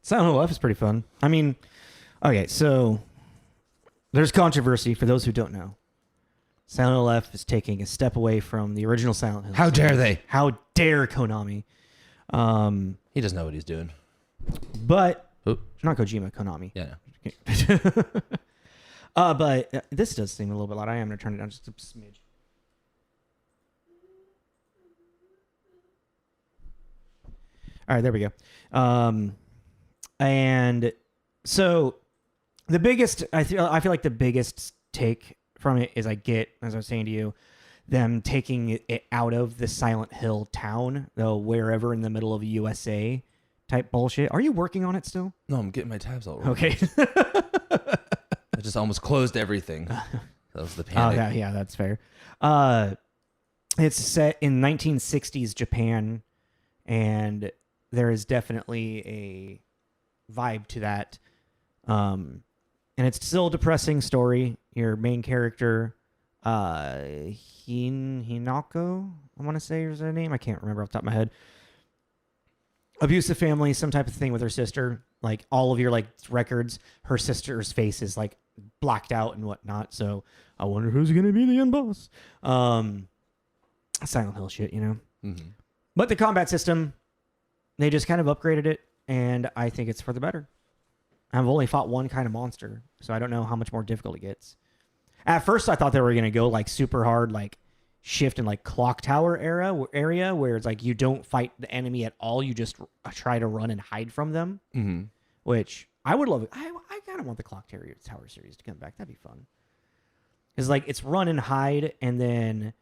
Silent Hill F is pretty fun. I mean, okay, so there's controversy for those who don't know. Silent Hill F is taking a step away from the original Silent Hill. How dare they? How dare Konami? He doesn't know what he's doing. But not Kojima, Konami. Yeah. But this does seem a little bit loud. I am going to turn it down just a smidge. All right, there we go. And so the biggest, I feel like the biggest take from it is I get, as I was saying to you, them taking it out of the Silent Hill town, though wherever in the middle of USA type bullshit. Are you working on it still? No, I'm getting my tabs all right. Okay. I just almost closed everything. That was the panic. Oh, yeah, that's fair. It's set in 1960s Japan, and there is definitely a vibe to that. And it's still a depressing story. Your main character, Hinako, I want to say is her name. I can't remember off the top of my head. Abusive family, some type of thing with her sister. Like all of your like records, her sister's face is like blacked out and whatnot. So I wonder who's gonna be the end boss. Silent Hill shit, you know. Mm-hmm. But the combat system, they just kind of upgraded it, and I think it's for the better. I've only fought one kind of monster, so I don't know how much more difficult it gets. At first, I thought they were gonna go like super hard, like shift in like clock tower area where it's like you don't fight the enemy at all, you just try to run and hide from them. Mm-hmm. Which I would love. I kind of want the clock tower series to come back. That'd be fun. It's like it's run and hide, and then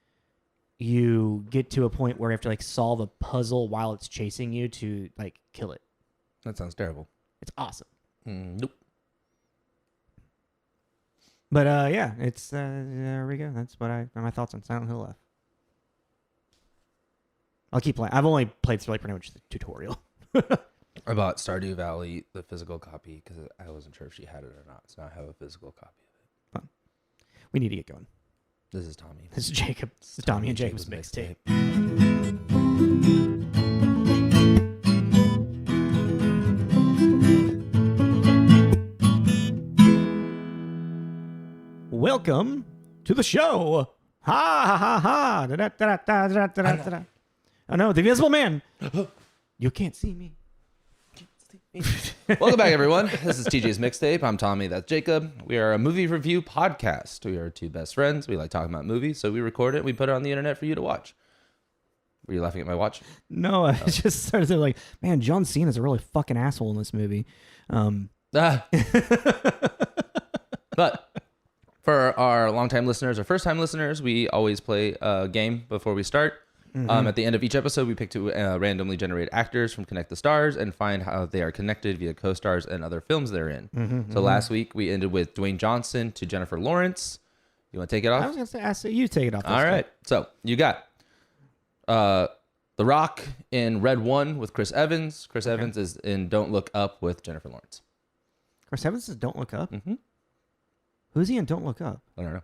you get to a point where you have to like solve a puzzle while it's chasing you to like kill it. That sounds terrible. It's awesome. Nope. But yeah, it's there we go. That's what my thoughts on Silent Hill F. I'll keep playing. I've only played through like pretty much the tutorial. I bought Stardew Valley, the physical copy, because I wasn't sure if she had it or not. So now I have a physical copy of it. Fun. We need to get going. This is Tommy. This is Jacob. This is Tommy and Jacob's mixtape. Welcome to the show. Ha ha ha ha. Da, da, da, da, da, da, da, da. Oh no, the Invisible Man. You can't see me. Welcome back, everyone. This is TJ's Mixtape. I'm Tommy. That's Jacob. We are a movie review podcast. We are two best friends. We like talking about movies, so we record it and we put it on the internet for you to watch. Were you laughing at my watch? No, I just started to like, man, John Cena's a really fucking asshole in this movie. But for our longtime listeners or first-time listeners, we always play a game before we start. Mm-hmm. At the end of each episode, we pick two randomly generated actors from Connect the Stars and find how they are connected via co-stars and other films they're in. So last week, we ended with Dwayne Johnson to Jennifer Lawrence. You want to take it off? I was going to ask you take it off. All right. So you got The Rock in Red 1 with Chris Evans. Chris Evans is in Don't Look Up with Jennifer Lawrence. Chris Evans is Don't Look Up? Mm-hmm. Who's he in Don't Look Up? I don't know.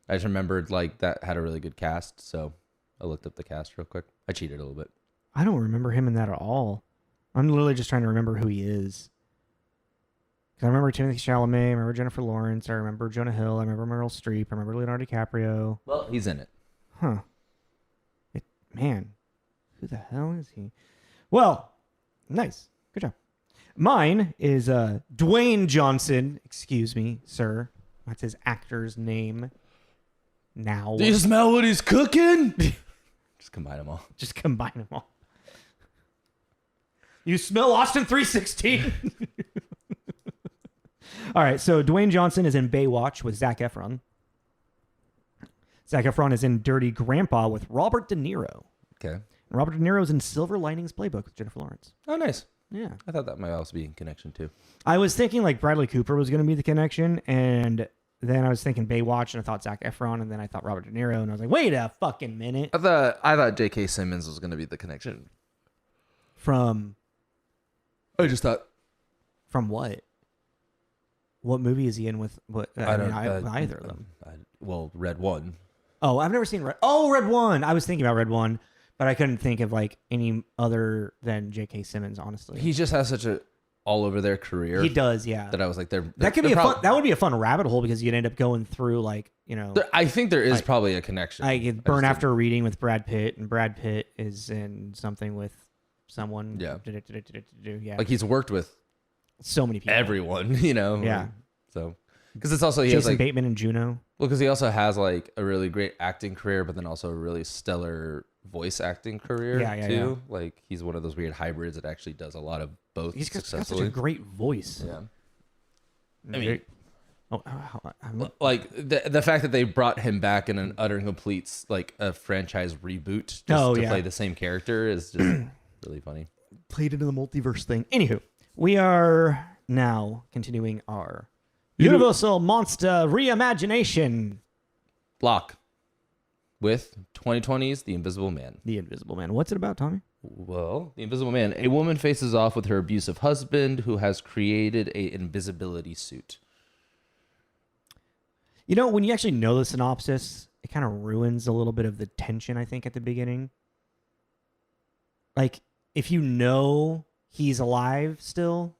I just remembered like that had a really good cast, so I looked up the cast real quick. I cheated a little bit. I don't remember him in that at all. I'm literally just trying to remember who he is. Because I remember Timothée Chalamet, I remember Jennifer Lawrence, I remember Jonah Hill, I remember Meryl Streep, I remember Leonardo DiCaprio. Well, he's in it. Huh. Man, who the hell is he? Well, nice. Good job. Mine is Dwayne Johnson. Excuse me, sir. That's his actor's name. Now. Do you smell what he's cooking? Just combine them all. Just combine them all. You smell Austin 316. All right, so Dwayne Johnson is in Baywatch with Zac Efron. Zac Efron is in Dirty Grandpa with Robert De Niro. Okay. And Robert De Niro's in Silver Linings Playbook with Jennifer Lawrence. Oh, nice. Yeah. I thought that might also be in connection, too. I was thinking like Bradley Cooper was going to be the connection, and then I was thinking Baywatch, and I thought Zac Efron, and then I thought Robert De Niro, and I was like, wait a fucking minute. I thought J.K. Simmons was going to be the connection. From what? What movie is he in with? What? Either of them. Red 1. Oh, I've never seen Red. Oh, Red 1. I was thinking about Red 1, but I couldn't think of like any other than J.K. Simmons, honestly. He just has such a all over their career. He does, yeah. That I was like, that could be that would be a fun rabbit hole because you'd end up going through like, you know. I think there is probably a connection. Like Burn After Reading with Brad Pitt, and Brad Pitt is in something with someone. Yeah. Yeah. Like he's worked with so many people. Everyone, you know. Yeah. So, because it's also Jason Bateman and Juno. Well, because he also has like a really great acting career, but then also a really stellar voice acting career too. Yeah. Like he's one of those weird hybrids that actually does a lot of both. He's got such a great voice. Yeah. I mean, like the fact that they brought him back in an utter and complete like a franchise reboot just to play the same character is just really funny. Played into the multiverse thing. Anywho, we are now continuing our Universal Monster reimagination block with 2020's The Invisible Man. The Invisible Man. What's it about, Tommy? Well, The Invisible Man. A woman faces off with her abusive husband who has created an invisibility suit. You know, when you actually know the synopsis, it kind of ruins a little bit of the tension, I think, at the beginning. Like, if you know he's alive still...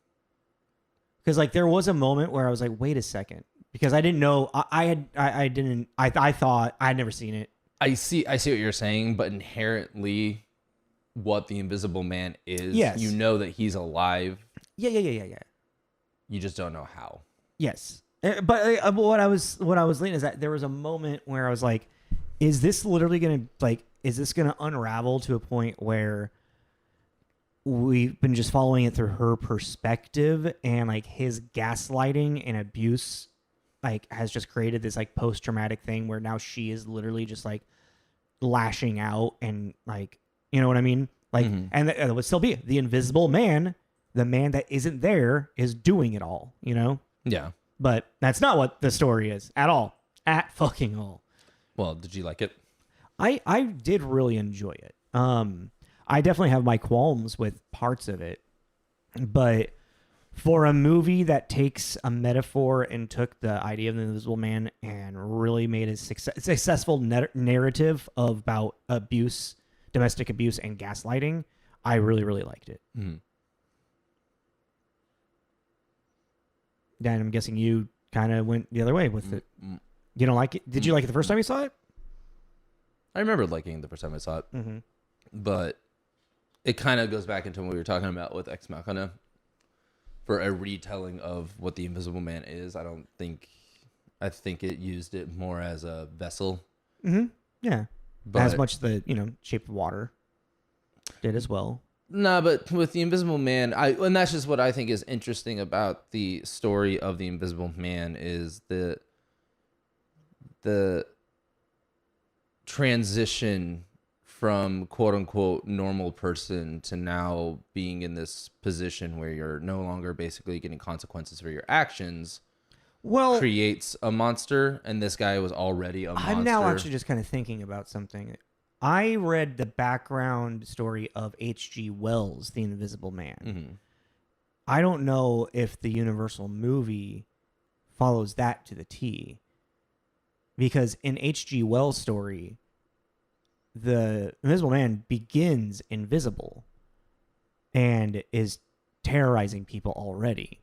Because like there was a moment where I was like, wait a second, because I didn't know I thought I had never seen it. I see what you're saying, but inherently, what the Invisible Man is, you know that he's alive. Yeah. You just don't know how. Yes, but what I was leaning is that there was a moment where I was like, is this literally gonna unravel to a point where we've been just following it through her perspective, and like his gaslighting and abuse like has just created this like post-traumatic thing where now she is literally just like lashing out and like, you know what I mean? Like, and it would still be the Invisible Man, the man that isn't there is doing it all, you know? Yeah. But that's not what the story is at all. At fucking all. Well, did you like it? I did really enjoy it. I definitely have my qualms with parts of it, but for a movie that takes a metaphor and took the idea of the Invisible Man and really made a successful narrative about abuse, domestic abuse, and gaslighting, I really, really liked it. Dan, I'm guessing you kind of went the other way with it. You don't like it? Did you like it the first time you saw it? I remember liking it the first time I saw it, but it kind of goes back into what we were talking about with Ex Machina for a retelling of what the Invisible Man is. I think it used it more as a vessel. Yeah. But as much the, Shape of Water did as well. Nah, but with the Invisible Man, and that's just what I think is interesting about the story of the Invisible Man is the transition from quote unquote normal person to now being in this position where you're no longer basically getting consequences for your actions. Well, creates a monster, and this guy was already a monster. I'm now actually just kind of thinking about something. I read the background story of H.G. Wells' The Invisible Man. I don't know if the Universal movie follows that to the T. Because in H.G. Wells' story, the Invisible Man begins invisible and is terrorizing people already.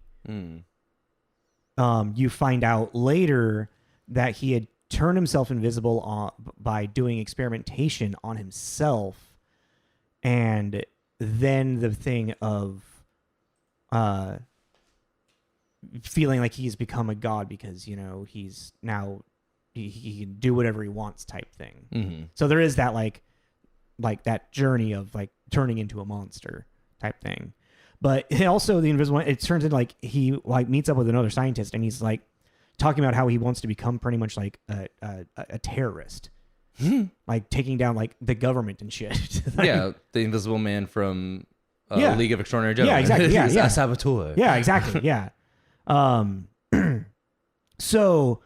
You find out later that he had turned himself invisible by doing experimentation on himself, and then the thing of feeling like he's become a god because he's now he can do whatever he wants type thing. So there is that like that journey of like turning into a monster type thing. But also the Invisible Man, it turns into like he like meets up with another scientist and he's like talking about how he wants to become pretty much like a terrorist, like taking down like the government and shit. Yeah, the Invisible Man from League of Extraordinary Gentlemen. Yeah, exactly. Yeah, He's a saboteur. Yeah, exactly. Yeah. So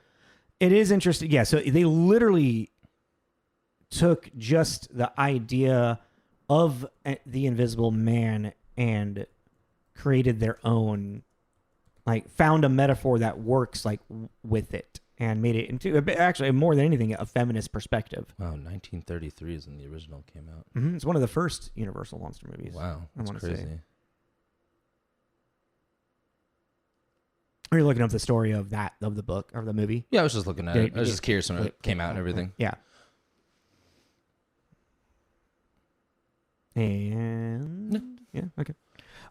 it is interesting. Yeah, so they literally took just the idea of the Invisible Man and created their own, like found a metaphor that works like with it and made it into actually more than anything a feminist perspective. Wow, 1933 is when the original came out. It's one of the first Universal monster movies. Wow, that's crazy. Are you looking up the story of the book or the movie? Yeah, I was just looking at it. I was just curious when it came out and everything. Yeah. And yeah, okay.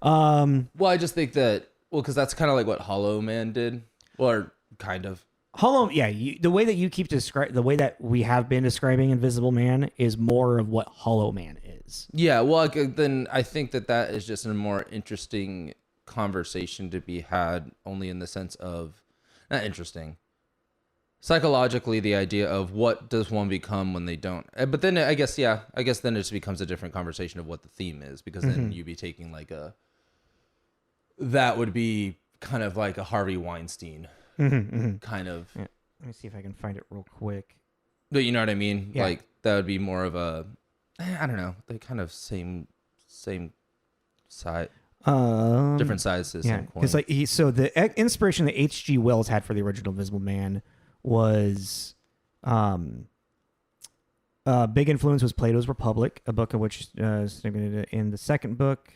Well, I just think that because that's kind of like what Hollow Man did, or kind of. Hollow, yeah. The way that you keep the way that we have been describing Invisible Man is more of what Hollow Man is. Yeah, well, then I think that is just a more interesting conversation to be had, only in the sense of not interesting. Psychologically, the idea of what does one become when they don't. But then I guess then it just becomes a different conversation of what the theme is, because then you'd be taking that would be kind of like a Harvey Weinstein kind of. Yeah. Let me see if I can find it real quick. But you know what I mean? Yeah. Like that would be more of a, I don't know, the kind of same side, different sides to the same coin. Because so the inspiration that H.G. Wells had for the original Invisible Man was, big influence was Plato's Republic, a book of which in the second book,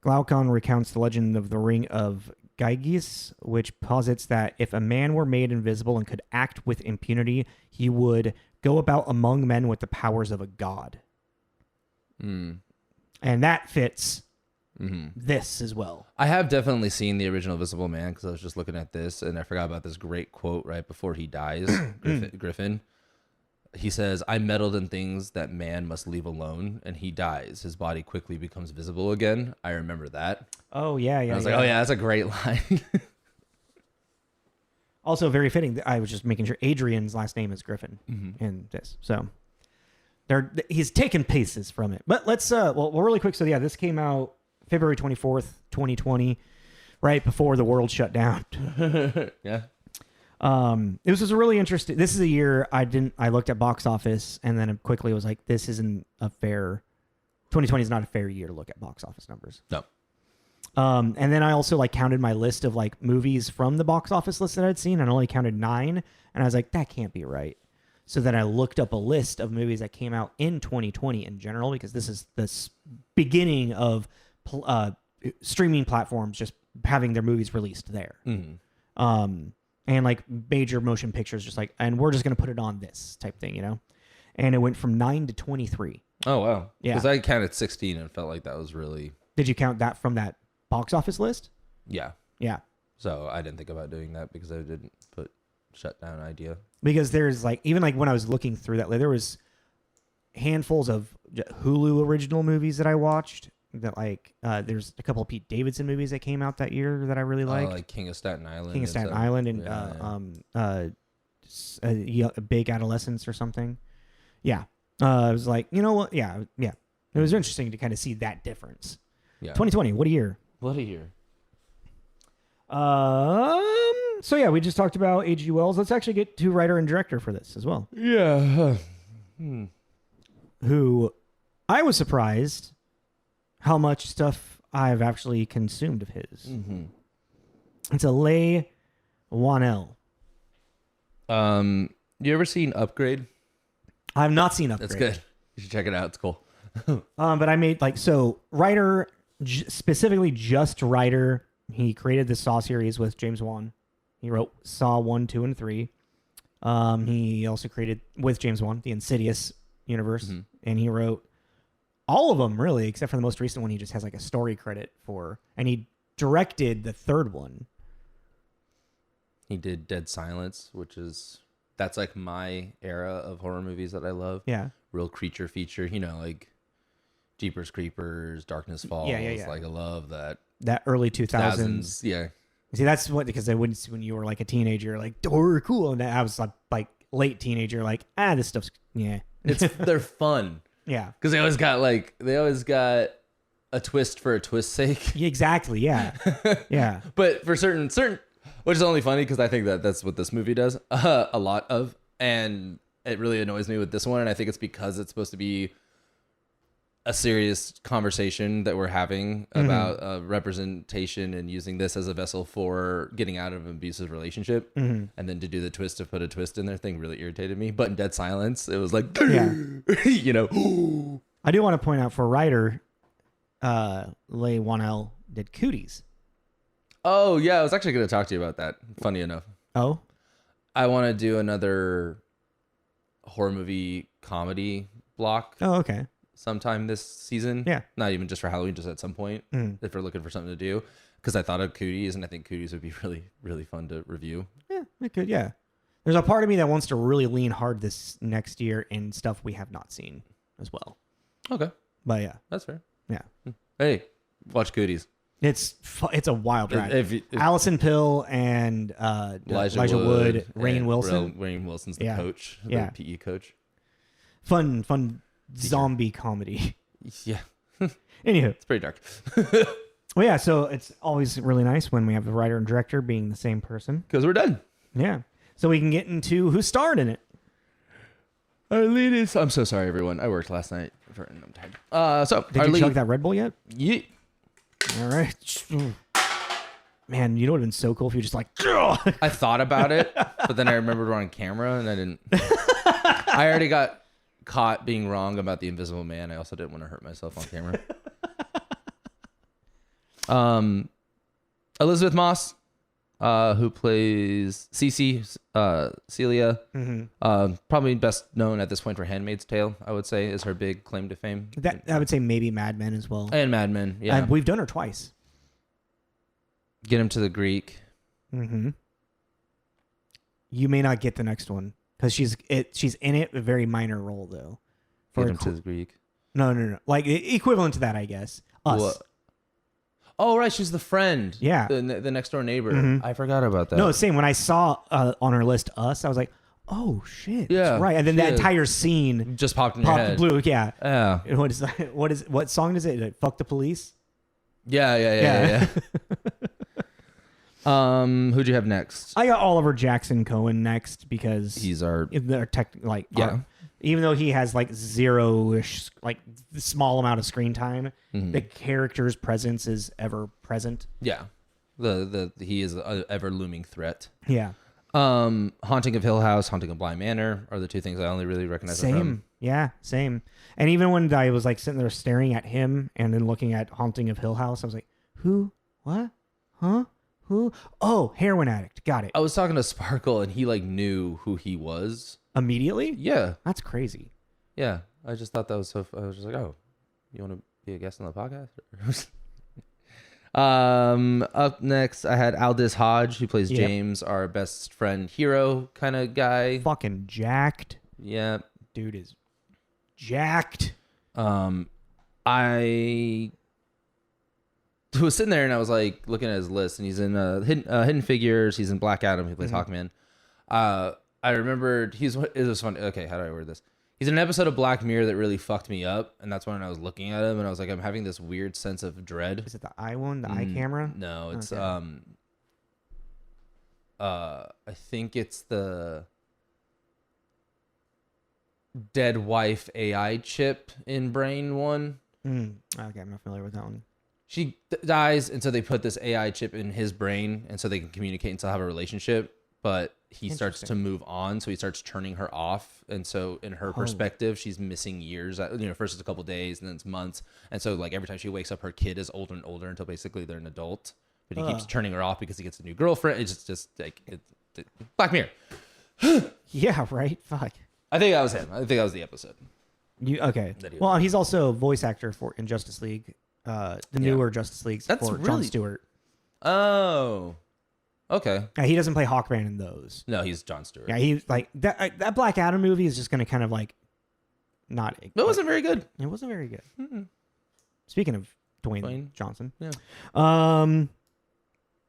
Glaucon recounts the legend of the Ring of Gyges, which posits that if a man were made invisible and could act with impunity, he would go about among men with the powers of a god. And that fits this as well. I have definitely seen the original Invisible Man, because I was just looking at this and I forgot about this great quote right before he dies. Griffin. He says, "I meddled in things that man must leave alone," and he dies. His body quickly becomes visible again. I remember that. Oh, yeah. I was like, oh, yeah, that's a great line. Also very fitting. I was just making sure Adrian's last name is Griffin in this. So he's taken pieces from it. But let's, well, really quick. So, yeah, this came out February 24th, 2020, right before the world shut down. Yeah. It was a really interesting. This is a year I looked at box office and then quickly was like, this isn't a fair. 2020 is not a fair year to look at box office numbers. No. And then I also counted my list of movies from the box office list that I'd seen, and I only counted 9, and I was like, that can't be right. So then I looked up a list of movies that came out in 2020 in general, because this is the beginning of streaming platforms just having their movies released there. And major motion pictures just and we're just going to put it on this type thing, And it went from 9 to 23. Oh, wow. Yeah. Because I counted 16 and felt like that was really... Did you count that from that box office list? Yeah. Yeah. So I didn't think about doing that because I didn't put shutdown idea. Because there's even when I was looking through that, there was handfuls of Hulu original movies that I watched. That there's a couple of Pete Davidson movies that came out that year that I really liked. Like King of Staten Island. King of Staten Island and Big Adolescence or something. Yeah. I was like, you know what? Yeah. It was interesting to kind of see that difference. Yeah. 2020, what a year. What a year. So yeah, we just talked about H.G. Wells. Let's actually get to writer and director for this as well. Yeah. Who I was surprised how much stuff I've actually consumed of his. It's a Leigh Whannell. You ever seen Upgrade? I have not seen Upgrade. That's good. You should check it out. It's cool. But I made writer, specifically just writer. He created the Saw series with James Wan. He wrote Saw 1, 2, and 3. He also created with James Wan the Insidious universe, and he wrote all of them really, except for the most recent one. He just has a story credit for, and he directed the third one. He did Dead Silence, that's my era of horror movies that I love. Yeah. Real creature feature, Jeepers Creepers, Darkness Falls. Yeah. I love that. That early 2000s. Yeah. See, that's because they wouldn't, when you were a teenager, horror cool. And I was late teenager, this stuff's, yeah. They're fun. Yeah. Because they always got a twist for a twist's sake. Exactly. Yeah. Yeah. But for certain, which is only funny because I think that's what this movie does a lot of, and it really annoys me with this one. And I think it's because it's supposed to be a serious conversation that we're having about representation and using this as a vessel for getting out of an abusive relationship. And then to do the twist to put a twist in their thing really irritated me. But in Dead Silence, it was yeah. I do want to point out for writer, Leigh Whannell did Cooties. Oh yeah, I was actually going to talk to you about that. Funny enough, Oh, I want to do another horror movie comedy block oh, okay. sometime this season. Yeah. Not even just for Halloween, just at some point if we're looking for something to do. Because I thought of Cooties, and I think Cooties would be really, really fun to review. Yeah, it could. Yeah. There's a part of me that wants to really lean hard this next year in stuff we have not seen as well. Okay, But yeah, that's fair. yeah. Hey, watch Cooties. It's a wild ride. If Allison Pill and Elijah Wood, Rainn Wilson. Rainn Wilson's the Yeah. coach, the Yeah. PE coach. Fun zombie comedy. Yeah, Anywho, it's pretty dark. well, yeah. So it's always really nice when we have the writer and director being the same person. Because we're done. Yeah. So we can get into who starred in it. Our lead is. I'm so sorry, everyone. I worked last night, and I'm tired. So Did our you lead. chug that Red Bull yet? Yeah. All right. Man, you know what would have been so cool if you just like. Ugh! I thought about it, but then I remembered we're on camera, and I didn't. I already got caught being wrong about the Invisible Man. I also didn't want to hurt myself on camera. Elisabeth Moss, who plays Cece, Celia, probably best known at this point for *Handmaid's Tale*. I would say is her big claim to fame. That I would say maybe Mad Men as well. And *Mad Men*. Yeah, We've done her twice. Get him to the Greek. Mm-hmm. You may not get the next one because she's in it, a very minor role though. Get him to the Greek. No. Like equivalent to that, I guess. Us. What? Oh right, she's the friend. Yeah. the next door neighbor. I forgot about that. No, same. When I saw on her list Us, I was like, oh shit. Yeah, that's right. And then she that is. entire scene Just popped in your head. blue. Yeah. Yeah. What is that? What song is it? Fuck the Police. Yeah. Who'd you have next? I got Oliver Jackson-Cohen next because He's our they're like Yeah. even though he has like zero-ish, like small amount of screen time, the character's presence is ever present. yeah. He is an ever looming threat. Yeah. Haunting of Hill House, Haunting of Bly Manor are the two things I only really recognize him Same. from. Yeah, same. And even when I was like sitting there staring at him and then looking at Haunting of Hill House, I was like, who? What? Huh? Who? Oh, heroin addict. Got it. I was talking to Sparkle and he like knew who he was. Immediately? Yeah. That's crazy. Yeah. I just thought that was so I was just like, oh, you want to be a guest on the podcast? Up next I had Aldis Hodge, who plays James, our best friend hero kind of guy. Fucking jacked. Yeah. Dude is jacked. I was sitting there and I was like looking at his list, and he's in Hidden Figures. He's in Black Adam. He plays Hawkman. I remembered it was funny. Okay, how do I word this? He's in an episode of Black Mirror that really fucked me up, and that's when I was looking at him and I was like, I'm having this weird sense of dread. Is it the eye one, the eye camera? No, it's Okay. I think it's the dead wife AI chip in Brain one. Okay, I'm not familiar with that one. She dies, and so they put this AI chip in his brain, and so they can communicate and still have a relationship. But he starts to move on, so he starts turning her off. And so, in her perspective, she's missing years. First it's a couple days, and then it's months. And so, like every time she wakes up, her kid is older and older until basically they're an adult. But he keeps turning her off because he gets a new girlfriend. It's just like Black Mirror. Yeah, right. Fuck. I think that was him. I think that was the episode. Okay. Well, he's also a voice actor for in Justice League, the newer Justice Leagues for Jon Stewart. Oh, okay. Yeah, he doesn't play Hawkman in those. No, he's Jon Stewart. Yeah, he's like that Black Adam movie is just going to kind of like not. It wasn't very good. It wasn't very good. Speaking of Dwayne Johnson, yeah.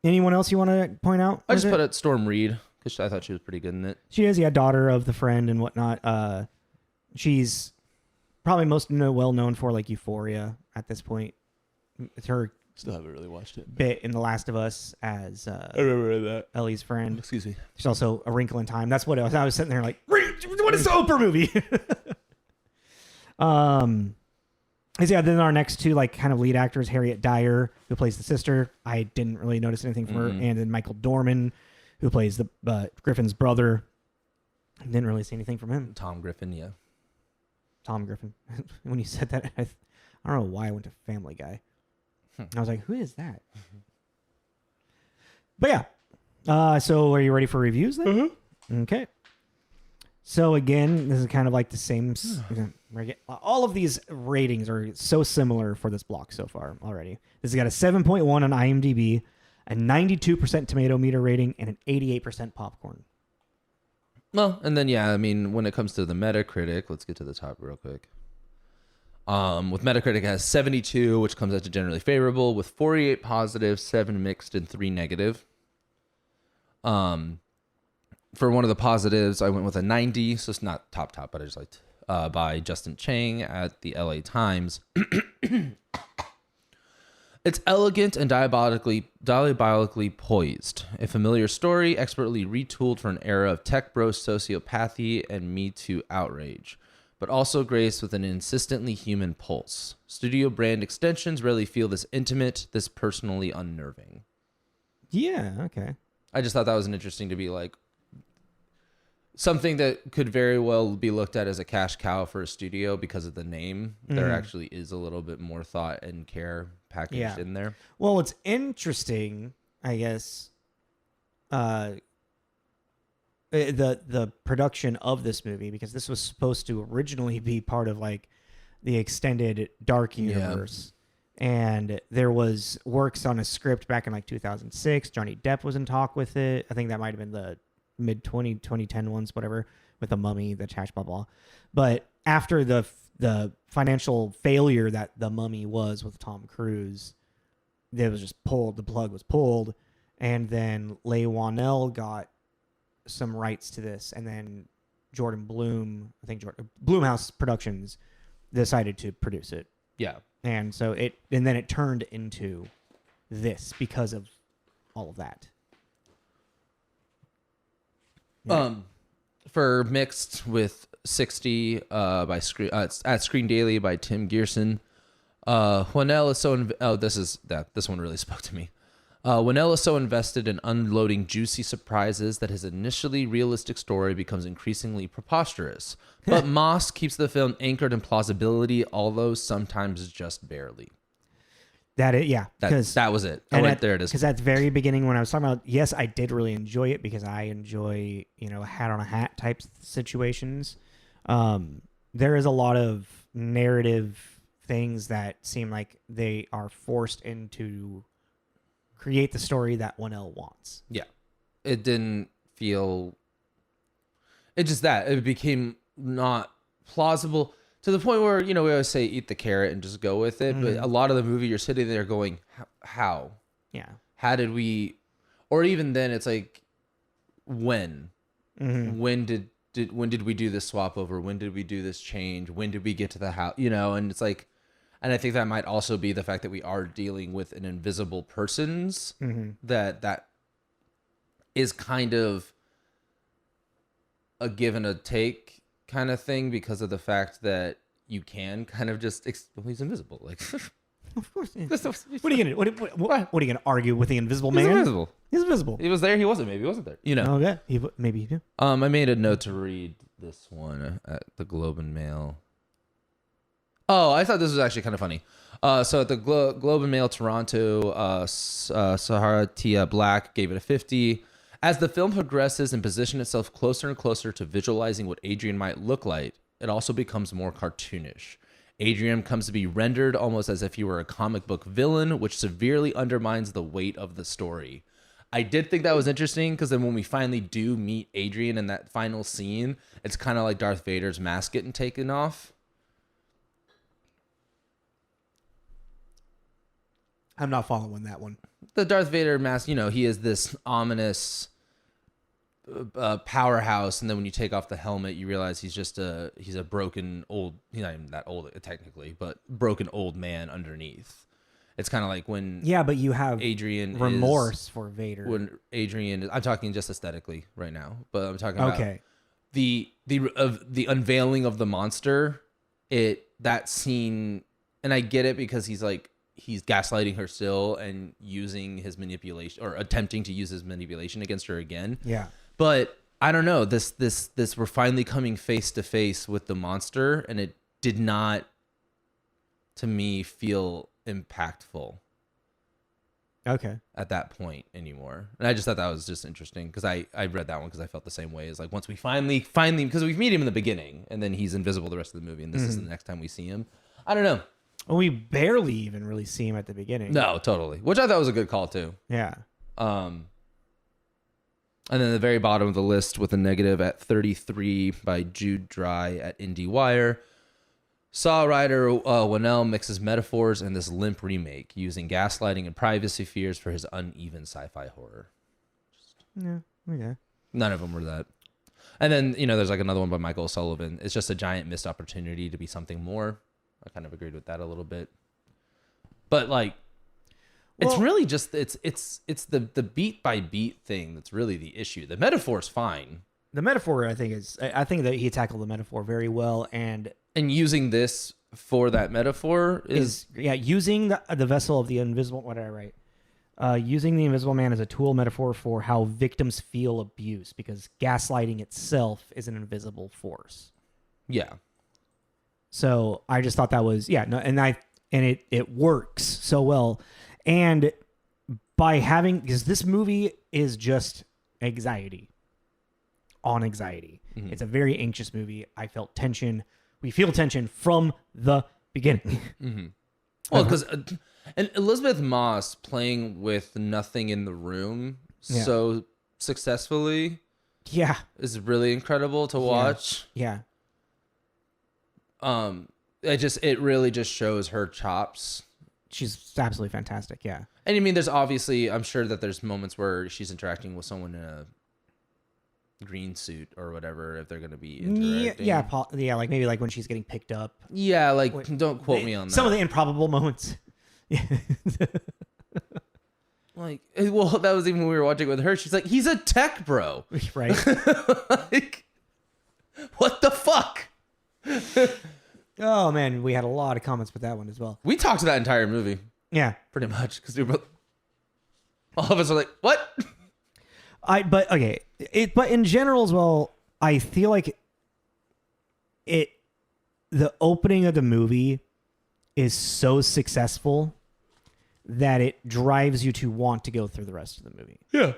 Anyone else you want to point out? I just put it Storm Reed because I thought she was pretty good in it. She is, daughter of the friend and whatnot. She's probably most well known for like Euphoria at this point. It's her Still haven't really watched it. bit in The Last of Us as I remember that. Ellie's friend. Excuse me. She's also A Wrinkle in Time. That's what I was sitting there like, what is the Oprah movie? Then our next two like kind of lead actors, Harriet Dyer, who plays the sister. I didn't really notice anything from her, and then Michael Dorman, who plays the Griffin's brother. Didn't really see anything from him. Tom Griffin, yeah. Tom Griffin. When you said that, I don't know why I went to Family Guy. I was like, who is that? But yeah. So are you ready for reviews then? Mm-hmm. Okay. So again, this is kind of like the same. All of these ratings are so similar for this block so far already. This has got a 7.1 on IMDb, a 92% tomato meter rating, and an 88% popcorn. Well, and then yeah, I mean, when it comes to the Metacritic, let's get to the top real quick. With Metacritic, it has 72, which comes out to generally favorable, with 48 positive, 7 mixed, and 3 negative. For one of the positives, I went with a 90, so it's not top, but I just liked by Justin Chang at the LA Times. It's elegant and diabolically poised. A familiar story, expertly retooled for an era of tech bro sociopathy and Me Too outrage, but also graced with an insistently human pulse. Studio brand extensions rarely feel this intimate, this personally unnerving. Yeah, okay. I just thought that was an interesting to be like, something that could very well be looked at as a cash cow for a studio because of the name. There actually is a little bit more thought and care packaged in there. Well, it's interesting, I guess, the production of this movie, because this was supposed to originally be part of like the extended Dark Universe. And there was works on a script back in like 2006. Johnny Depp was in talk with it. I think that might have been the mid 2010 ones, whatever, with The Mummy, The Trash, blah, blah. But after the financial failure that The Mummy was with Tom Cruise, it was just pulled. The plug was pulled. And then Leigh Whannell got some rights to this. And then Jordan Bloom, I think Bloomhouse Productions decided to produce it. Yeah. And so then it turned into this because of all of that. Yeah. For mixed with 60 by Screen at Screen Daily by Tim Gearson. Whannell is this one really spoke to me. Whannell is so invested in unloading juicy surprises that his initially realistic story becomes increasingly preposterous. But Moss keeps the film anchored in plausibility, although sometimes just barely. That was it. There it is. Because at the very beginning, when I was talking about, yes, I did really enjoy it because I enjoy, hat on a hat type situations. There is a lot of narrative things that seem like they are forced into create the story that Whannell wants. Yeah. It didn't feel... It became not plausible to the point where, we always say eat the carrot and just go with it. But a lot of the movie, you're sitting there going, how? Yeah. How did we... Or even then, it's like, when? Mm-hmm. When did we do this swap over? When did we do this change? When did we get to the house? And it's like... And I think that might also be the fact that we are dealing with an invisible person's that is kind of a give and a take kind of thing because of the fact that you can kind of just he's invisible. Like, of course. Yeah. What are you gonna argue with the invisible man? He's invisible. He's invisible. He was there. He wasn't. Maybe he wasn't there. Okay. Maybe he did. I made a note to read this one at the Globe and Mail. Oh, I thought this was actually kind of funny. So at the Globe and Mail Toronto, Sahara Tia Black gave it a 50. As the film progresses and positions itself closer and closer to visualizing what Adrian might look like, it also becomes more cartoonish. Adrian comes to be rendered almost as if he were a comic book villain, which severely undermines the weight of the story. I did think that was interesting because then when we finally do meet Adrian in that final scene, it's kind of like Darth Vader's mask getting taken off. I'm not following that one. The Darth Vader mask, he is this ominous powerhouse, and then when you take off the helmet, you realize he's a broken old. He's not even that old technically, but broken old man underneath. It's kind of like when but you have Adrian remorse for Vader. When Adrian, I'm talking just aesthetically right now, but I'm talking about the unveiling of the monster. That scene, and I get it because he's gaslighting her still and using his manipulation or attempting to use his manipulation against her again. Yeah. But I don't know, this we're finally coming face to face with the monster, and it did not to me feel impactful. Okay. at that point anymore. And I just thought that was just interesting because I read that one because I felt the same way. As like once we finally because we meet him in the beginning and then he's invisible the rest of the movie, and this is the next time we see him. I don't know. Well, we barely even really see him at the beginning. No, totally. Which I thought was a good call too. Yeah. And then the very bottom of the list with a negative at 33 by Jude Dry at IndieWire. Saw writer Whannell mixes metaphors in this limp remake using gaslighting and privacy fears for his uneven sci-fi horror. Yeah. Okay. None of them were that. And then, there's like another one by Michael Sullivan. It's just a giant missed opportunity to be something more. I kind of agreed with that a little bit. But like, it's really just it's the beat by beat thing that's really the issue. The metaphor's fine. The metaphor, I think that he tackled the metaphor very well, and using this for that metaphor is using the vessel of the invisible. What did I write? Using the invisible man as a tool metaphor for how victims feel abuse, because gaslighting itself is an invisible force. Yeah. So I just thought that was it works so well. And because this movie is just anxiety on anxiety. Mm-hmm. It's a very anxious movie. I felt tension. We feel tension from the beginning. Mm-hmm. Well, because and Elisabeth Moss playing with nothing in the room so successfully is really incredible to watch. Yeah. It really just shows her chops. She's absolutely fantastic, yeah. And I mean, there's obviously, I'm sure that there's moments where she's interacting with someone in a green suit or whatever, if they're going to be interacting. Yeah, like maybe like when she's getting picked up. Yeah, don't quote me on that. Some of the improbable moments. Yeah. Like, well, that was even when we were watching with her. She's like, he's a tech bro. Right. Like, what the fuck? Oh, man, we had a lot of comments with that one as well. We talked to that entire movie. Yeah. Pretty much, because we were both... All of us are like, what? But in general as well, I feel like the opening of the movie is so successful that it drives you to want to go through the rest of the movie. Yeah.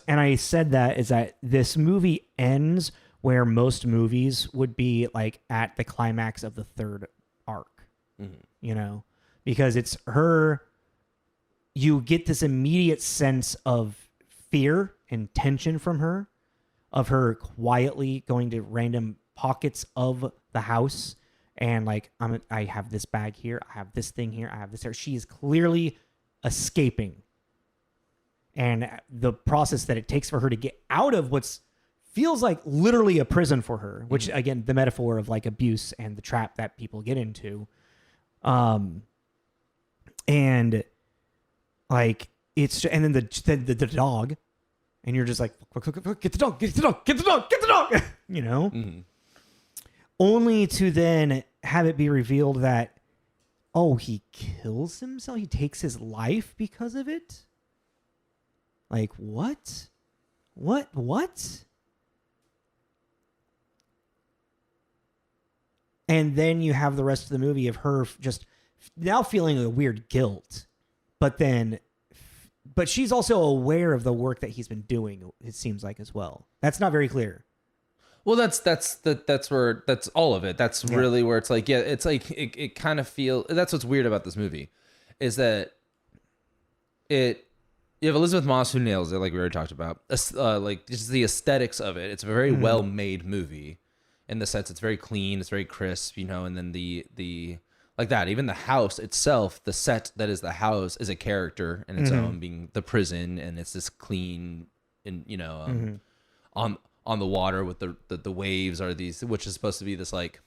And I said that is that this movie ends where most movies would be like at the climax of the third arc, because it's her, you get this immediate sense of fear and tension from her, of her quietly going to random pockets of the house. And like, I have this bag here. I have this thing here. I have this here. She is clearly escaping. And the process that it takes for her to get out of what's feels like literally a prison for her, which again, the metaphor of like abuse and the trap that people get into. And like, and then the dog, and you're just like, get the dog, get the dog, get the dog, get the dog, Mm-hmm. Only to then have it be revealed that, oh, he kills himself. He takes his life because of it. Like, what? And then you have the rest of the movie of her just now feeling a weird guilt, but she's also aware of the work that he's been doing, it seems like, as well. That's not very clear. Well, that's all of it. That's really where it's like, it's like it kind of feels. That's what's weird about this movie, is that you have Elisabeth Moss who nails it, like we already talked about. Like just the aesthetics of it. It's a very well made movie, in the sense it's very clean, it's very crisp, and then the like that. Even the house itself, the set that is the house, is a character in its own, being the prison, and it's this clean, and on the water with the waves are these, which is supposed to be this like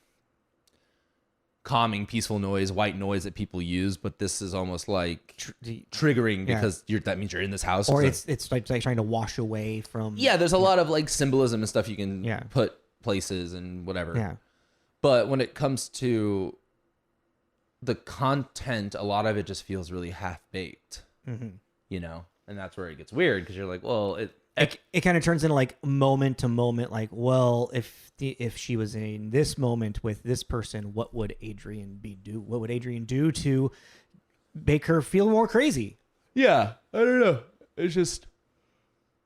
calming, peaceful noise, white noise that people use, but this is almost like triggering because that means you're in this house, or it's like trying to wash away from. Yeah, there's a lot of like symbolism and stuff you can put places and whatever. Yeah, but when it comes to the content, a lot of it just feels really half baked. And that's where it gets weird, because you're like, well, it kind of turns into like moment to moment, like, well, if she was in this moment with this person, what would Adrian do? What would Adrian do to make her feel more crazy? Yeah, I don't know. It's just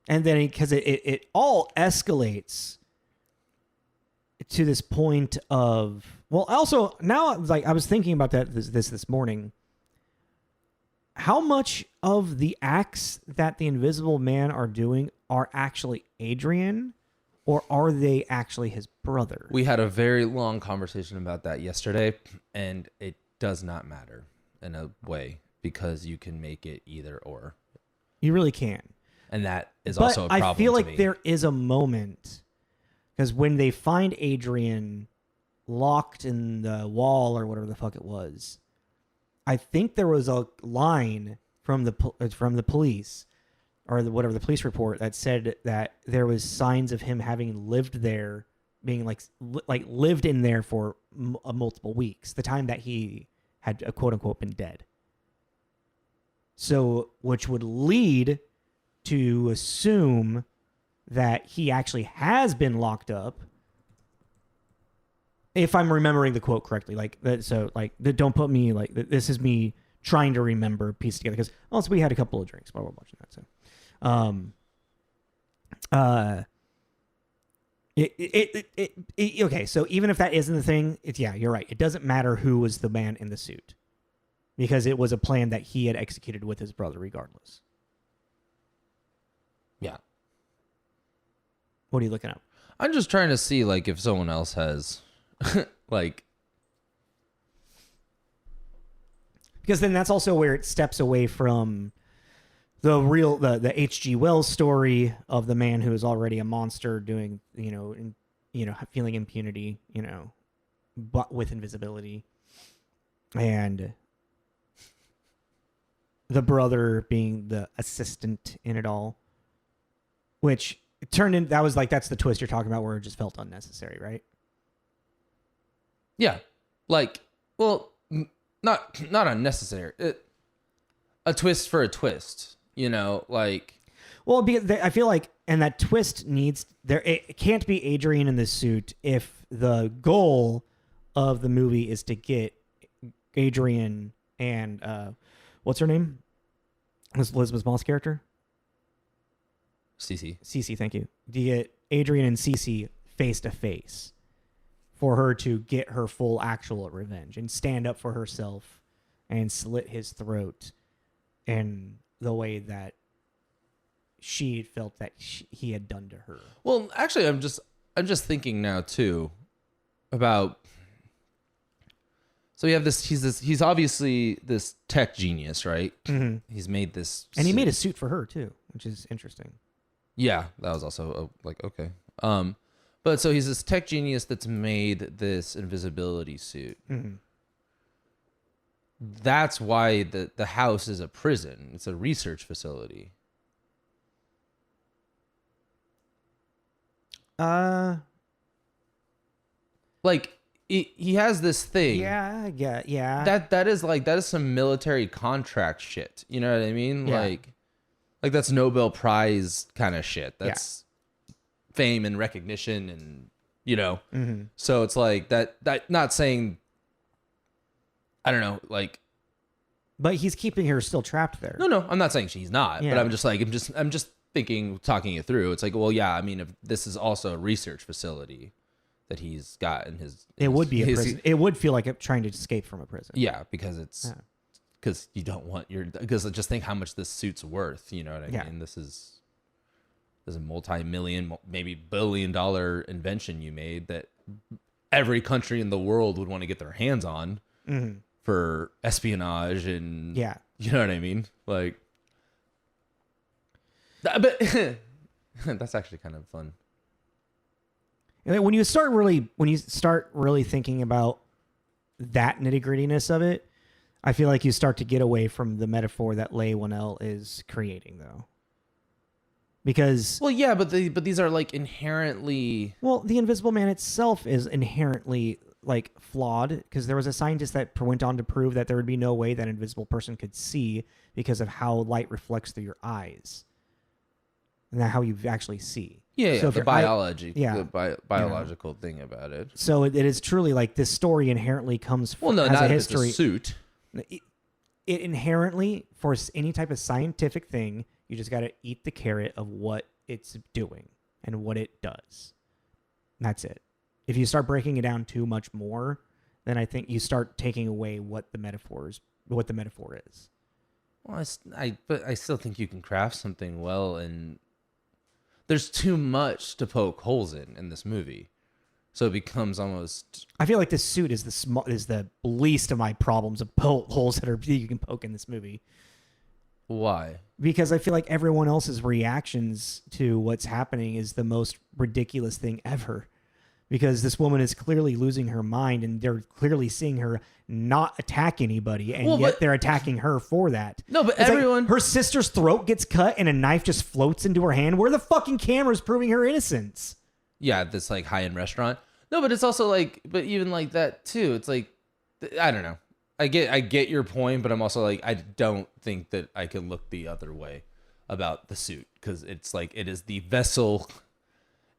And then because it all escalates to this point of, well, also now like I was thinking about that this morning. How much of the acts that the Invisible Man are doing are actually Adrian, or are they actually his brother? we had a very long conversation about that yesterday, and it does not matter in a way because you can make it either or, You really can. and that is But also a problem. I feel to like me. there is a moment, because when they find Adrian locked in the wall or whatever the fuck it was, I think there was a line from the police or whatever the police report that said that there was signs of him having lived there, being like lived in there for multiple weeks, the time that he had quote unquote been dead. So, which would lead to assume that he actually has been locked up, if I'm remembering the quote correctly. Like that, so like don't put me like this is me trying to remember, piece together, because also we had a couple of drinks while we're watching that. So okay, so even if that isn't the thing, it's, yeah, you're right, it doesn't matter who was the man in the suit, because it was a plan that he had executed with his brother regardless. Yeah. What are you looking up? I'm just trying to see like if someone else has like, because then that's also where it steps away from the real the H.G. Wells story of the man who is already a monster doing feeling impunity, but with invisibility, and the brother being the assistant in it all, which it turned in, that's the twist you're talking about, where it just felt unnecessary, right? yeah, like, well, not unnecessary. A twist for a twist, like. Well, because I feel like, and that twist needs there. It can't be Adrian in this suit if the goal of the movie is to get Adrian and what's her name? Was Elisabeth Moss character? Cece, thank you. To get Adrian and Cece face to face, for her to get her full actual revenge and stand up for herself and slit his throat in the way that she felt that he had done to her. Well, actually, I'm just thinking now too about. So we have this. He's obviously this tech genius, right? Mm-hmm. He's made this, and he made a suit for her too, which is interesting. Yeah, that was also like okay. But so he's this tech genius that's made this invisibility suit. Mm-hmm. That's why the house is a prison. It's a research facility. Like he has this thing. Yeah. That is some military contract shit. You know what I mean? Yeah. Like that's Nobel Prize kind of shit. That's fame and recognition, and Mm-hmm. So it's like that. Not saying. I don't know, like. But he's keeping her still trapped there. No, I'm not saying she's not. Yeah. But I'm just thinking, talking it through. It's like, well, yeah. I mean, if this is also a research facility that he's got in his, It would be a prison. It would feel like trying to escape from a prison. Yeah, because it's because you don't want because just think how much this suit's worth. You know what I mean? This is a multi-million, maybe billion-dollar invention you made that every country in the world would want to get their hands on for espionage and you know what I mean? Like, but that's actually kind of fun. When you start really thinking about that nitty-grittiness of it, I feel like you start to get away from the metaphor that Leigh Whannell is creating, though. Because well, yeah, but these are like inherently. Well, the Invisible Man itself is inherently like flawed, because there was a scientist that went on to prove that there would be no way that an invisible person could see because of how light reflects through your eyes, and how you actually see. Yeah, so the biology, the biological thing about it. So it is truly like this story inherently comes from well, no, has not a if history. it's a suit. it inherently, for any type of scientific thing, you just got to eat the carrot of what it's doing and what it does. That's it. If you start breaking it down too much more, then I think you start taking away what the metaphor is. Well, but I still think you can craft something well, and there's too much to poke holes in this movie, so it becomes almost. I feel like this suit is the least of my problems of holes that you can poke in this movie. Why? Because I feel like everyone else's reactions to what's happening is the most ridiculous thing ever. Because this woman is clearly losing her mind, and they're clearly seeing her not attack anybody, and yet they're attacking her for that. No, but it's everyone... Like her sister's throat gets cut, and a knife just floats into her hand. Where the fucking camera's proving her innocence? Yeah, this like high-end restaurant. No, but it's also like, but even like that too. It's like, I don't know. I get your point, but I'm also like, I don't think that I can look the other way about the suit, because it's like it is the vessel.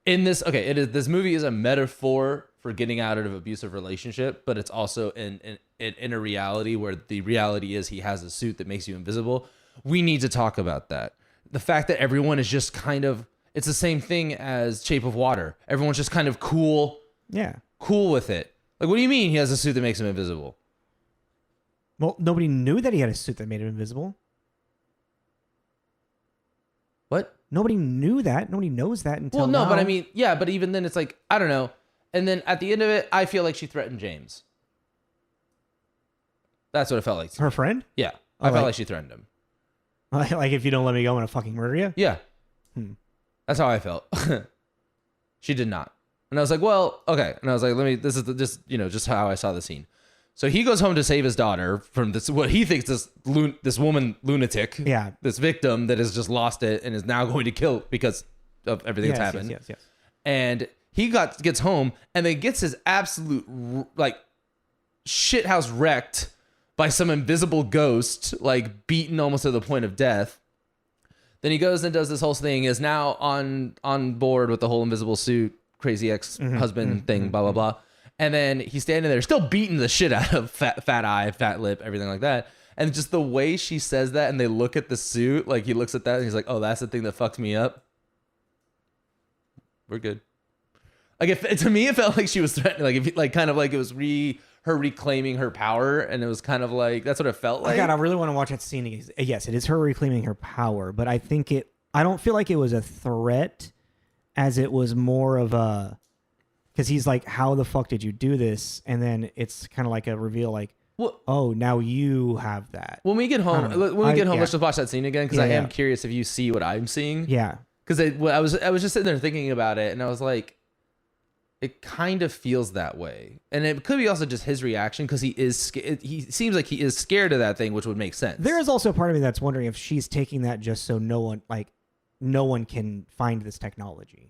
In this, okay, it is. This movie is a metaphor for getting out of an abusive relationship, but it's also in a reality where the reality is he has a suit that makes you invisible. We need to talk about that. The fact that everyone is just kind of, it's the same thing as Shape of Water. Everyone's just kind of cool with it. Like, what do you mean he has a suit that makes him invisible? Well, nobody knew that he had a suit that made him invisible. What? Nobody knew that. Nobody knows that until now. But I mean, yeah, but even then it's like, I don't know. And then at the end of it, I feel like she threatened James. That's what it felt like. Her friend? Yeah. I felt like she threatened him. Like, if you don't let me go, I'm going to fucking murder you? Yeah. That's how I felt. She did not. And I was like, well, okay. And I was like, this is just how I saw the scene. So he goes home to save his daughter from this, what he thinks this woman lunatic, this victim that has just lost it and is now going to kill because of everything that's happened. Yes. And he gets home and then gets his absolute like shithouse wrecked by some invisible ghost, like beaten almost to the point of death. Then he goes and does this whole thing, is now on board with the whole invisible suit, crazy ex-husband thing, blah, blah, blah. And then he's standing there still beating the shit out of fat eye, fat lip, everything like that. And just the way she says that, and they look at the suit, like he looks at that and he's like, oh, that's the thing that fucked me up. We're good. Like, to me, it felt like she was threatening, kind of like it was her reclaiming her power. And it was kind of like, that's what it felt like. Oh God, I really want to watch that scene. Yes, it is her reclaiming her power, but I don't feel like it was a threat as it was more of a, because he's like, how the fuck did you do this? And then it's kind of like a reveal, like, oh, now you have that. When we get home, let's just watch that scene again, because I am curious if you see what I'm seeing. Yeah. Because I was just sitting there thinking about it, and I was like, it kind of feels that way. And it could be also just his reaction, because he seems like he is scared of that thing, which would make sense. There is also a part of me that's wondering if she's taking that just so no one can find this technology.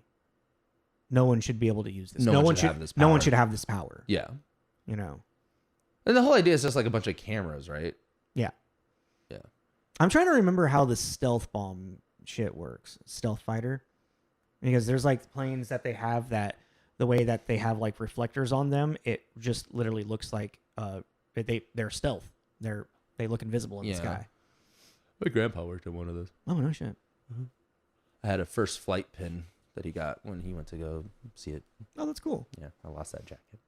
No one should be able to use this. No one should have this power. No one should have this power. Yeah. You know. And the whole idea is just like a bunch of cameras, right? Yeah. Yeah. I'm trying to remember how the stealth bomb shit works. Stealth fighter. Because there's like planes that they have that the way that they have like reflectors on them, it just literally looks like they're stealth. They look invisible in the sky. My grandpa worked on one of those. Oh, no shit. Mm-hmm. I had a first flight pin that he got when he went to go see it. Oh, that's cool. Yeah, I lost that jacket.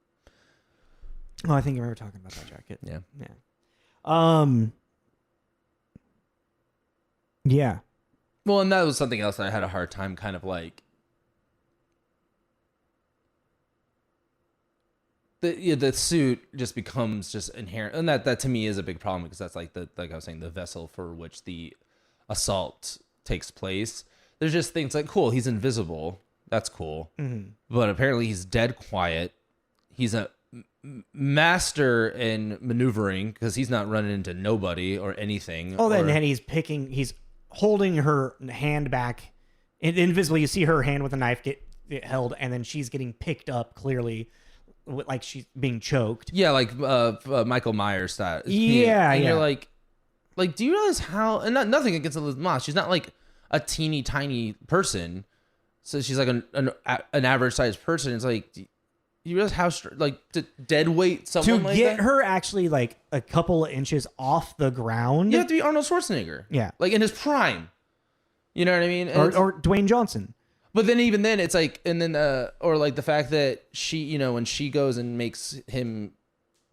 Oh, I think you were talking about that jacket. Yeah. Yeah. Yeah. Well, and that was something else that I had a hard time kind of like. The suit just becomes just inherent, and that to me is a big problem, because that's like I was saying, the vessel for which the assault takes place. There's just things like, cool, he's invisible. That's cool. Mm-hmm. But apparently he's dead quiet. He's a master in maneuvering, because he's not running into nobody or anything. Oh, then he's holding her hand back. Invisibly, you see her hand with a knife get held, and then she's getting picked up clearly, like she's being choked. Yeah, like Michael Myers style. Yeah, and you're like, do you realize how? And nothing against Elisabeth Moss. She's not like a teeny tiny person, so she's like an average sized person. It's like, you realize how like to dead weight someone to like get that? her actually like a couple of inches off the ground. You have to be Arnold Schwarzenegger. Yeah. Like in his prime. You know what I mean? Or Dwayne Johnson. But then even then it's like, and then, or like the fact that she, you know, when she goes and makes him,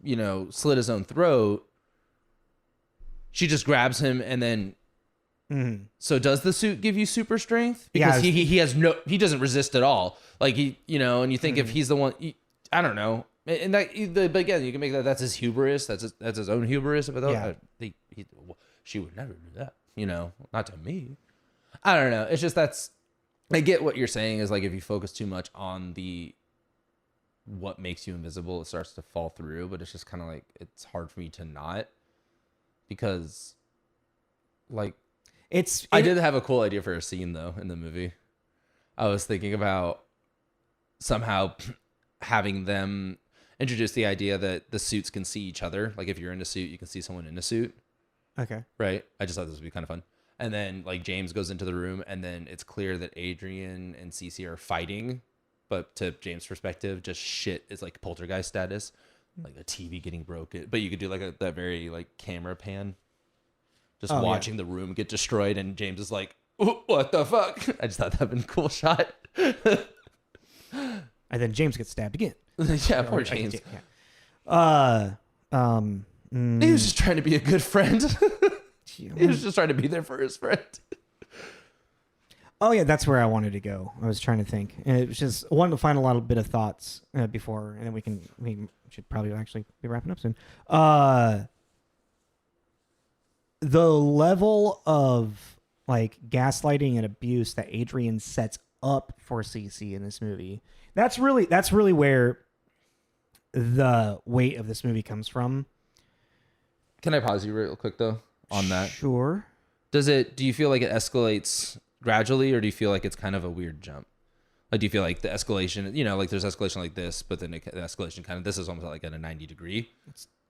you know, slit his own throat, she just grabs him and then, so does the suit give you super strength? Because he has no, he doesn't resist at all. Like he, you know, and you think if he's the one, I don't know. And that, but again, you can make that, that's his hubris. That's his own hubris. But she would never do that, you know, not to me. I don't know. It's just, I get what you're saying is like, if you focus too much on what makes you invisible, it starts to fall through, but it's just kind of like, it's hard for me to not, because like, I did have a cool idea for a scene though in the movie. I was thinking about somehow having them introduce the idea that the suits can see each other. Like if you're in a suit, you can see someone in a suit. Okay. Right. I just thought this would be kind of fun. And then like James goes into the room and then it's clear that Adrian and Cece are fighting, but to James' perspective, just shit is like poltergeist status, like a TV getting broken. But you could do like that very like camera pan, just watching the room get destroyed. And James is like, what the fuck? I just thought that'd been a cool shot. And then James gets stabbed again. Yeah, poor James. Yeah. He was just trying to be a good friend. He was just trying to be there for his friend. Oh yeah, that's where I wanted to go. I was trying to think, and it was just wanted to find a little bit of thoughts before, and then we should probably actually be wrapping up soon. The level of like gaslighting and abuse that Adrian sets up for Cece in this movie, that's really where the weight of this movie comes from. Can I pause you real quick though on that? Sure. Do you feel like it escalates gradually, or do you feel like it's kind of a weird jump? Like, do you feel like the escalation, you know, like there's escalation like this, but then the escalation kind of, this is almost like at a 90 degree.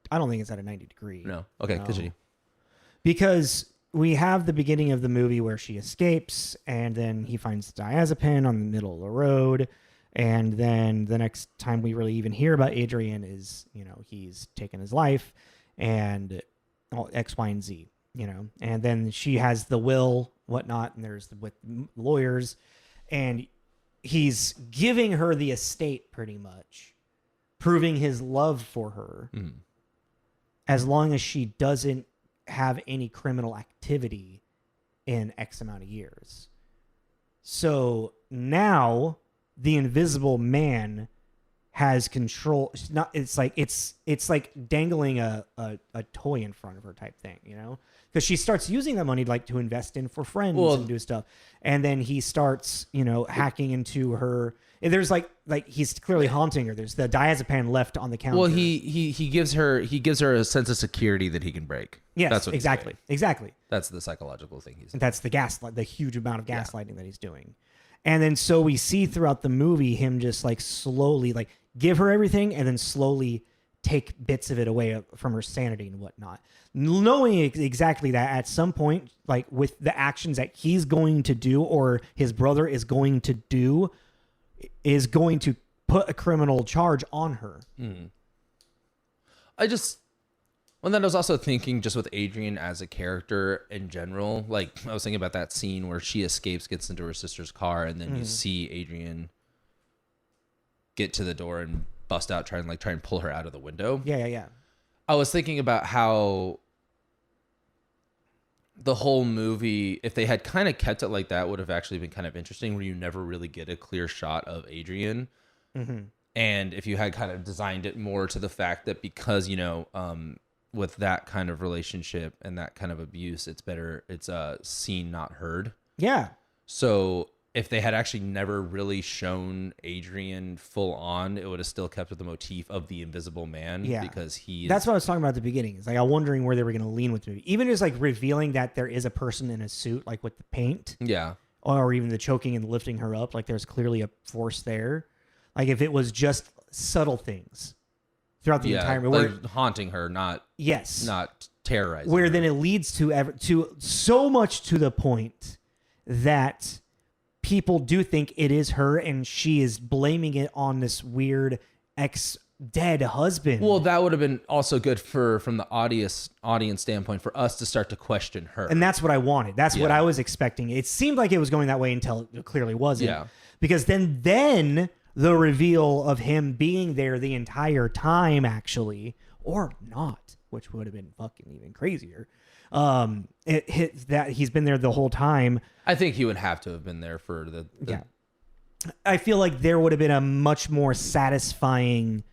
I don't think it's at a 90 degree. No. Okay. No. Continue. Because we have the beginning of the movie where she escapes, and then he finds diazepam on the middle of the road. And then the next time we really even hear about Adrian is, you know, he's taken his life and X, Y, and Z, you know. And then she has the will, whatnot, and there's with lawyers. And he's giving her the estate pretty much, proving his love for her. As long as she doesn't have any criminal activity in X amount of years. So now the invisible man has control. It's like dangling a toy in front of her type thing, you know? Because she starts using that money like to invest in for friends and do stuff. And then he starts, you know, hacking into her. There's like he's clearly haunting her. There's the diazepam left on the counter. Well, he gives her a sense of security that he can break. Yes, that's what exactly. That's the psychological thing he's. That's the huge amount of gaslighting that he's doing. And then so we see throughout the movie him just like slowly like give her everything and then slowly take bits of it away from her sanity and whatnot. Knowing exactly that at some point, like with the actions that he's going to do or his brother is going to do, is going to put a criminal charge on her. Well, then I was also thinking just with Adrian as a character in general, like I was thinking about that scene where she escapes, gets into her sister's car, and then you see Adrian get to the door and bust out, try and pull her out of the window. Yeah. I was thinking about how the whole movie, if they had kind of kept it like that, would have actually been kind of interesting, where you never really get a clear shot of Adrian. And if you had kind of designed it more to the fact that because, you know, with that kind of relationship and that kind of abuse, it's seen, not heard. Yeah. So if they had actually never really shown Adrian full on, it would have still kept with the motif of the invisible man. Yeah. Because that's what I was talking about at the beginning. It's like, I'm wondering where they were going to lean with the movie. Even just like revealing that there is a person in a suit, like with the paint. Yeah. Or even the choking and lifting her up. Like there's clearly a force there. Like if it was just subtle things throughout the entire movie. Like haunting her, not terrorizing where her. Then it leads to so much to the point that people do think it is her and she is blaming it on this weird ex-dead husband. Well, that would have been also good from the audience standpoint for us to start to question her. And that's what I wanted. That's what I was expecting. It seemed like it was going that way until it clearly wasn't. Yeah. Because then the reveal of him being there the entire time, actually, or not, which would have been fucking even crazier. It hit that he's been there the whole time. I think he would have to have been there for the yeah. I feel like there would have been a much more satisfying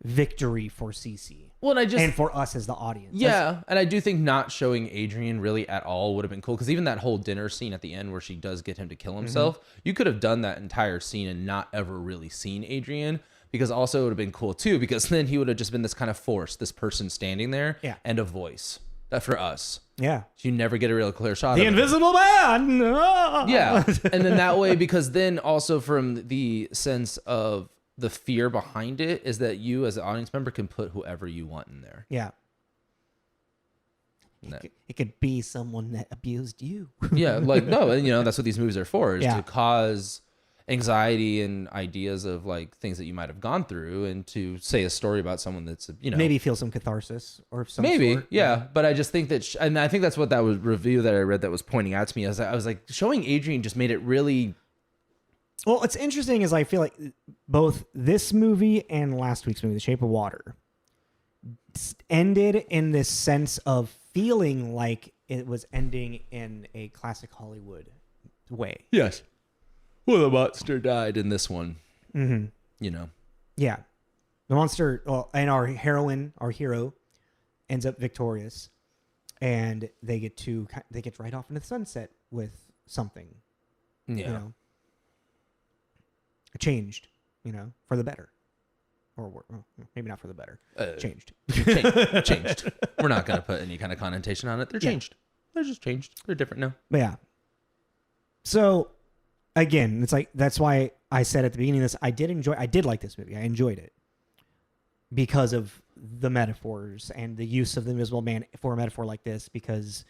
victory for Cece. Well, and for us as the audience. Yeah, and I do think not showing Adrian really at all would have been cool, because even that whole dinner scene at the end where she does get him to kill himself, you could have done that entire scene and not ever really seen Adrian, because also it would have been cool too, because then he would have just been this kind of force, this person standing there, and a voice. That for us. Yeah. You never get a real clear shot the of invisible man. Yeah. And then that way, because then also from the sense of the fear behind it is that you as an audience member can put whoever you want in there. Yeah. It could be someone that abused you. Yeah. Like, no, and that's what these movies are for, is Yeah. to cause anxiety and ideas of like things that you might have gone through, and to say a story about someone that's, maybe feel some catharsis or some maybe sort. Yeah. But I just think that and I think that's what that was review that I read that was pointing out to me. I was like, showing Adrian just made it really. Well, what's interesting is I feel like both this movie and last week's movie, The Shape of Water, ended in this sense of feeling like it was ending in a classic Hollywood way. Yes. Well, the monster died in this one. Mm-hmm. Yeah. The monster, and our hero, ends up victorious, and they get right off into the sunset with something. Yeah. Changed, for the better. Or maybe not for the better. Changed. Changed. We're not going to put any kind of connotation on it. They're changed. They're just changed. They're different now. But yeah. So, again, it's like, that's why I said at the beginning of this, I did like this movie. I enjoyed it because of the metaphors and the use of the Invisible Man for a metaphor like this, because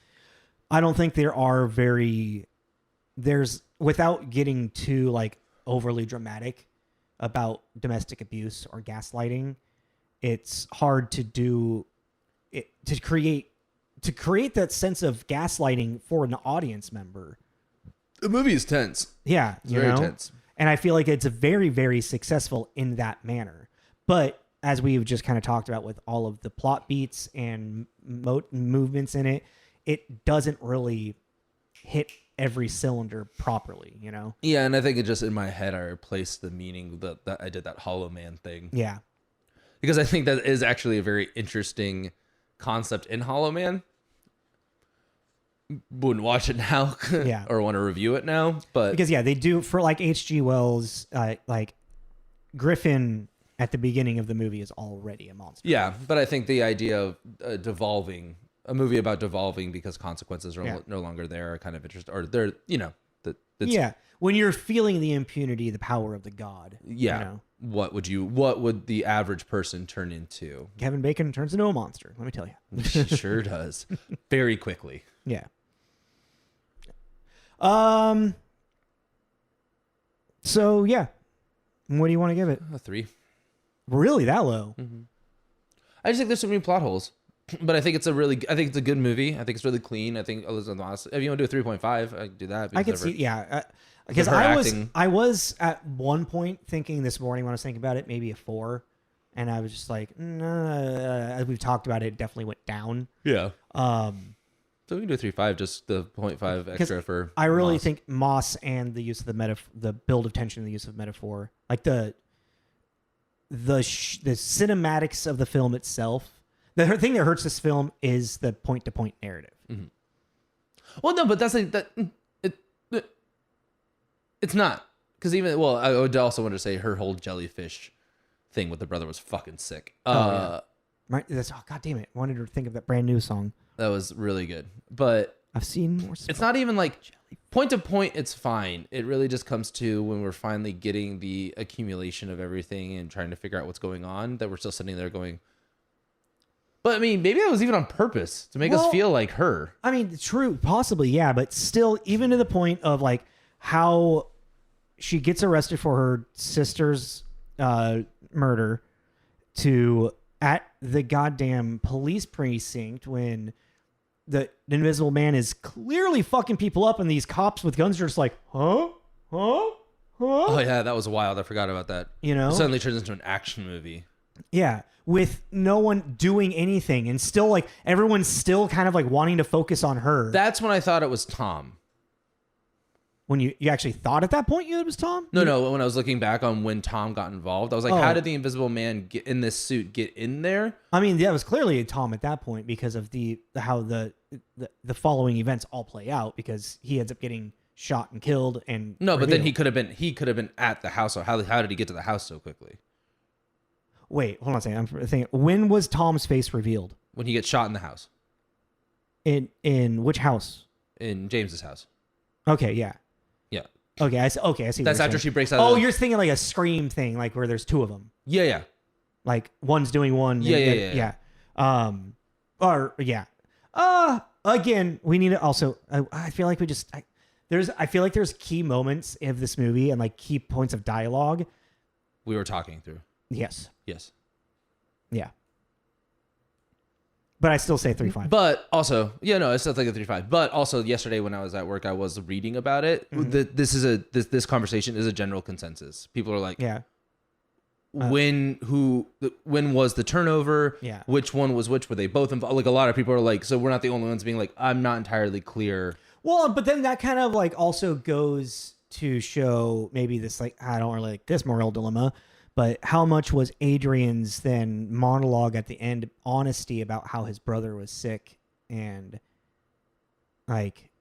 I don't think without getting too like overly dramatic about domestic abuse or gaslighting, it's hard to do it, to create that sense of gaslighting for an audience member. The movie is tense. Yeah, it's very tense. And I feel like it's very, very successful in that manner. But as we've just kind of talked about with all of the plot beats and movements in it, it doesn't really hit every cylinder properly, Yeah, and I think it just, in my head, I replaced the meaning that I did that Hollow Man thing. Yeah. Because I think that is actually a very interesting concept in Hollow Man. Wouldn't watch it now, or want to review it now, but because they do, for like H.G. Wells, like Griffin at the beginning of the movie is already a monster. Yeah, but I think the idea of devolving, a movie about devolving because consequences are no longer there, are kind of interesting, or they're when you're feeling the impunity, the power of the god. What would the average person turn into? Kevin Bacon turns into a monster, let me tell you. He sure does, very quickly. Yeah. So yeah, what do you want to give it? A 3. Really, that low? Mm-hmm. I just think there's so many plot holes, but I think it's a good movie. I think it's really clean. I think Elisabeth, if you want to do a 3.5, I can do that. I could see, because I was at one point thinking this morning when I was thinking about it, maybe a 4, and I was just like, nah, as we've talked about it definitely went down. Yeah. So we can do a 3.5, just the 0.5 extra for. I really think Moss and the use of the build of tension, and the use of metaphor, like the cinematics of the film itself. The thing that hurts this film is the point-to-point narrative. Mm-hmm. Well, no, but that's it's not, because I would also want to say her whole jellyfish thing with the brother was fucking sick. God damn it! I wanted to think of that brand new song. That was really good, but I've seen more. It's not even like point to point. It's fine. It really just comes to when we're finally getting the accumulation of everything and trying to figure out what's going on, that we're still sitting there going. But I mean, maybe that was even on purpose to make us feel like her. I mean, true, possibly, yeah, but still, even to the point of like how she gets arrested for her sister's murder to at the goddamn police precinct when the Invisible Man is clearly fucking people up, and these cops with guns are just like, huh? Oh yeah, that was wild. I forgot about that. You know, it suddenly turns into an action movie. Yeah, with no one doing anything, and still like everyone's still kind of like wanting to focus on her. That's when I thought it was Tom. When you actually thought at that point it was Tom? No. When I was looking back on when Tom got involved, I was like, how did the Invisible Man get in this suit get in there? I mean, yeah, it was clearly Tom at that point because of how the following events all play out, because he ends up getting shot and killed and no, but revealed. then he could have been at the house. So how did he get to the house so quickly? Wait, hold on a second. I'm thinking, when was Tom's face revealed? When he gets shot in the house. In which house? In James's house. Okay, yeah. Yeah. Okay, I see. That's after she breaks out. Oh, you're thinking like a Scream thing, like where there's two of them. Yeah. Like one's doing one. Yeah. Again, we need to also. I feel like I feel like there's key moments of this movie and like key points of dialogue we were talking through. Yes. Yeah. But I still say 3.5. But also, I still think a 3.5. But also, yesterday when I was at work, I was reading about it. Mm-hmm. This conversation is a general consensus. People are like, when was the turnover? Yeah. Which one was which? Were they both involved? Like a lot of people are like, so we're not the only ones being like, I'm not entirely clear. Well, but then that kind of like also goes to show maybe this, like, I don't really like this moral dilemma, but how much was Adrian's then monologue at the end honesty about how his brother was sick and like,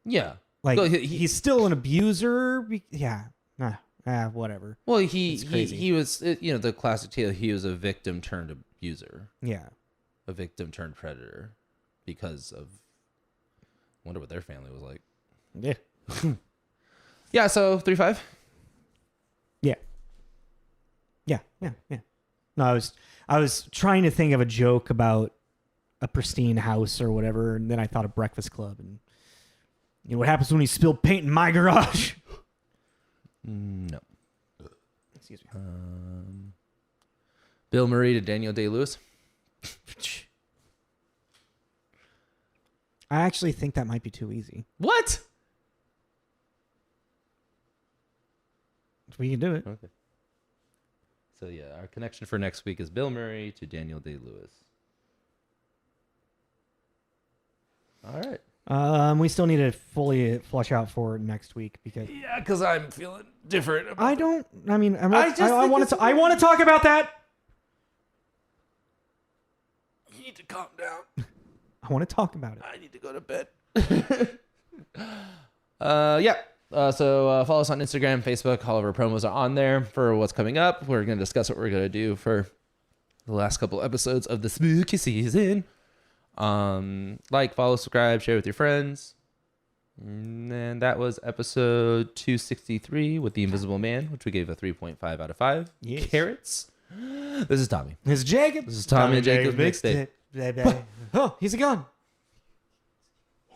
like he's still an abuser. Whatever. Well, he was, the classic tale. He was a victim turned abuser. Yeah. A victim turned predator because of, I wonder what their family was like. Yeah. Yeah. So 3.5. Yeah. No, I was trying to think of a joke about a pristine house or whatever, and then I thought of Breakfast Club and what happens when you spill paint in my garage. No. Excuse me. Bill Murray to Daniel Day-Lewis. I actually think that might be too easy. What? We can do it. Okay. So our connection for next week is Bill Murray to Daniel Day-Lewis. All right. We still need to fully flush out for next week because I'm feeling different. I want to talk about that. You need to calm down. I want to talk about it. I need to go to bed. So follow us on Instagram, Facebook. All of our promos are on there for what's coming up. We're going to discuss what we're going to do for the last couple episodes of the spooky season. Like, follow, subscribe, share with your friends. And that was episode 263 with the Invisible Man, which we gave a 3.5 out of 5. Yes. Carrots. This is Tommy. This is Jacob. This is Tommy and Jacob's mixtape. Oh, he's gone.